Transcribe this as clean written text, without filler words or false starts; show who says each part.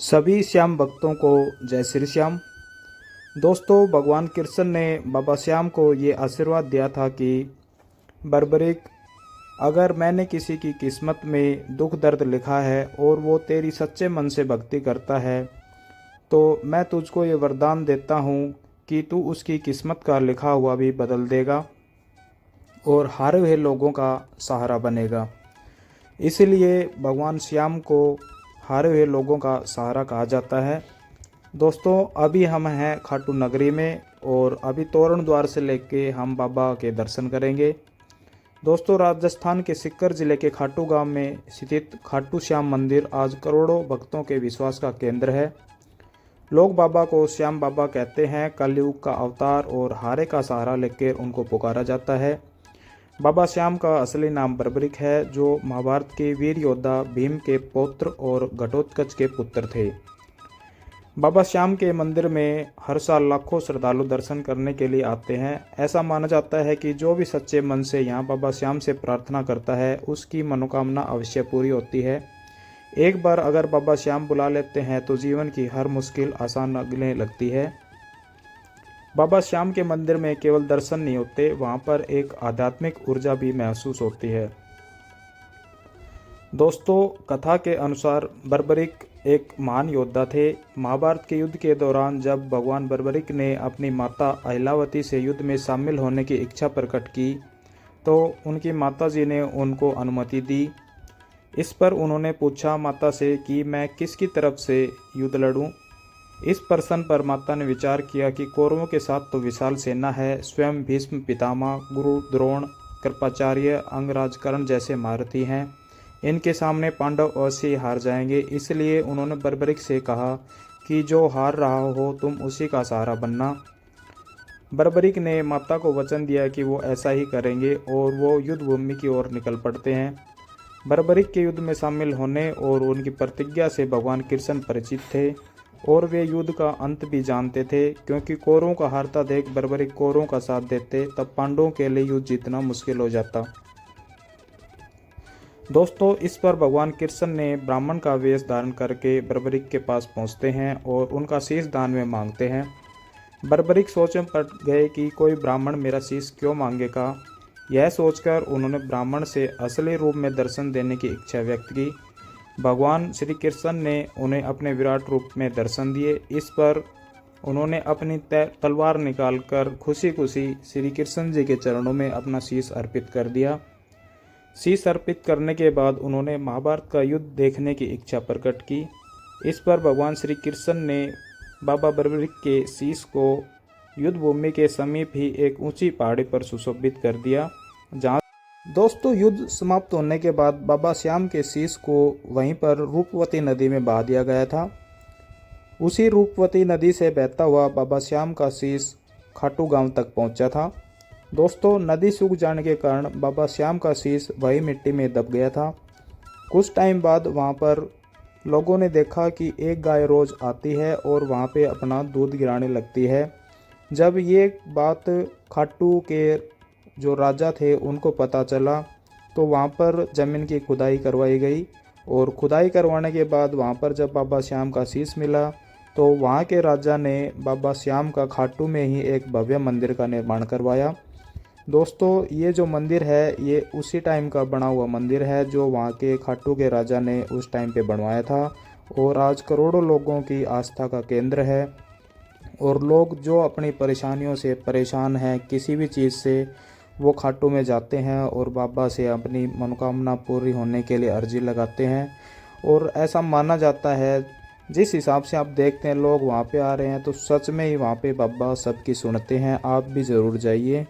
Speaker 1: सभी श्याम भक्तों को जय श्री श्याम। दोस्तों, भगवान कृष्ण ने बाबा श्याम को ये आशीर्वाद दिया था कि बर्बरिक, अगर मैंने किसी की किस्मत में दुख दर्द लिखा है और वो तेरी सच्चे मन से भक्ति करता है तो मैं तुझको ये वरदान देता हूँ कि तू उसकी किस्मत का लिखा हुआ भी बदल देगा और हारे हुए लोगों का सहारा बनेगा। इसलिए भगवान श्याम को हारे हुए लोगों का सहारा कहा जाता है। दोस्तों, अभी हम हैं खाटू नगरी में और अभी तोरण द्वार से लेके हम बाबा के दर्शन करेंगे। दोस्तों, राजस्थान के सीकर जिले के खाटू गांव में स्थित खाटू श्याम मंदिर आज करोड़ों भक्तों के विश्वास का केंद्र है। लोग बाबा को श्याम बाबा कहते हैं। कलयुग का अवतार और हारे का सहारा लेकर उनको पुकारा जाता है। बाबा श्याम का असली नाम बर्बरिक है, जो महाभारत के वीर योद्धा भीम के पौत्र और घटोत्कच के पुत्र थे। बाबा श्याम के मंदिर में हर साल लाखों श्रद्धालु दर्शन करने के लिए आते हैं। ऐसा माना जाता है कि जो भी सच्चे मन से यहाँ बाबा श्याम से प्रार्थना करता है उसकी मनोकामना अवश्य पूरी होती है। एक बार अगर बाबा श्याम बुला लेते हैं तो जीवन की हर मुश्किल आसान लगने लगती है। बाबा श्याम के मंदिर में केवल दर्शन नहीं होते, वहाँ पर एक आध्यात्मिक ऊर्जा भी महसूस होती है। दोस्तों, कथा के अनुसार बर्बरिक एक महान योद्धा थे। महाभारत के युद्ध के दौरान जब भगवान बर्बरिक ने अपनी माता अहिलावती से युद्ध में शामिल होने की इच्छा प्रकट की तो उनकी माताजी ने उनको अनुमति दी। इस पर उन्होंने पूछा माता से कि मैं किसकी तरफ से युद्ध लड़ूं। इस प्रश्न पर माता ने विचार किया कि कौरवों के साथ तो विशाल सेना है, स्वयं भीष्म पितामह, गुरु द्रोण, कृपाचार्य, अंगराज कर्ण जैसे महारथी हैं। इनके सामने पांडव अवश्य हार जाएंगे। इसलिए उन्होंने बर्बरिक से कहा कि जो हार रहा हो तुम उसी का सहारा बनना। बर्बरिक ने माता को वचन दिया कि वो ऐसा ही करेंगे और वो युद्ध भूमि की ओर निकल पड़ते हैं। बर्बरिक के युद्ध में शामिल होने और उनकी प्रतिज्ञा से भगवान कृष्ण परिचित थे और वे युद्ध का अंत भी जानते थे, क्योंकि कौरवों का हारता देख बर्बरिक कौरवों का साथ देते, तब पांडवों के लिए युद्ध जीतना मुश्किल हो जाता। दोस्तों, इस पर भगवान कृष्ण ने ब्राह्मण का वेश धारण करके बर्बरिक के पास पहुंचते हैं और उनका शीश दान में मांगते हैं। बर्बरिक सोच में पड़ गए कि कोई ब्राह्मण मेरा शीश क्यों मांगेगा। यह सोचकर उन्होंने ब्राह्मण से असली रूप में दर्शन देने की इच्छा व्यक्त की। भगवान श्री कृष्ण ने उन्हें अपने विराट रूप में दर्शन दिए। इस पर उन्होंने अपनी तलवार निकालकर खुशी खुशी श्री कृष्ण जी के चरणों में अपना शीश अर्पित कर दिया। शीश अर्पित करने के बाद उन्होंने महाभारत का युद्ध देखने की इच्छा प्रकट की। इस पर भगवान श्री कृष्ण ने बाबा बर्बरिक के शीश को युद्ध भूमि के समीप ही एक ऊंची पहाड़ी पर सुशोभित कर दिया। जहाँ दोस्तों, युद्ध समाप्त होने के बाद बाबा श्याम के शीश को वहीं पर रूपवती नदी में बहा दिया गया था। उसी रूपवती नदी से बहता हुआ बाबा श्याम का शीश खाटू गांव तक पहुंचा था। दोस्तों, नदी सूख जाने के कारण बाबा श्याम का शीश वही मिट्टी में दब गया था। कुछ टाइम बाद वहां पर लोगों ने देखा कि एक गाय रोज आती है और वहां पे अपना दूध गिराने लगती है। जब ये बात खाटू के जो राजा थे उनको पता चला तो वहां पर ज़मीन की खुदाई करवाई गई और खुदाई करवाने के बाद वहां पर जब बाबा श्याम का शीश मिला तो वहां के राजा ने बाबा श्याम का खाटू में ही एक भव्य मंदिर का निर्माण करवाया। दोस्तों, ये जो मंदिर है ये उसी टाइम का बना हुआ मंदिर है जो वहाँ के खाटू के राजा ने उस टाइम पे बनवाया था और आज करोड़ों लोगों की आस्था का केंद्र है। और लोग जो अपनी परेशानियों से परेशान हैं, किसी भी चीज़ से, वो खाटू में जाते हैं और बाबा से अपनी मनोकामना पूरी होने के लिए अर्जी लगाते हैं। और ऐसा माना जाता है, जिस हिसाब से आप देखते हैं लोग वहाँ पे आ रहे हैं, तो सच में ही वहाँ पे बाबा सबकी सुनते हैं। आप भी ज़रूर जाइए।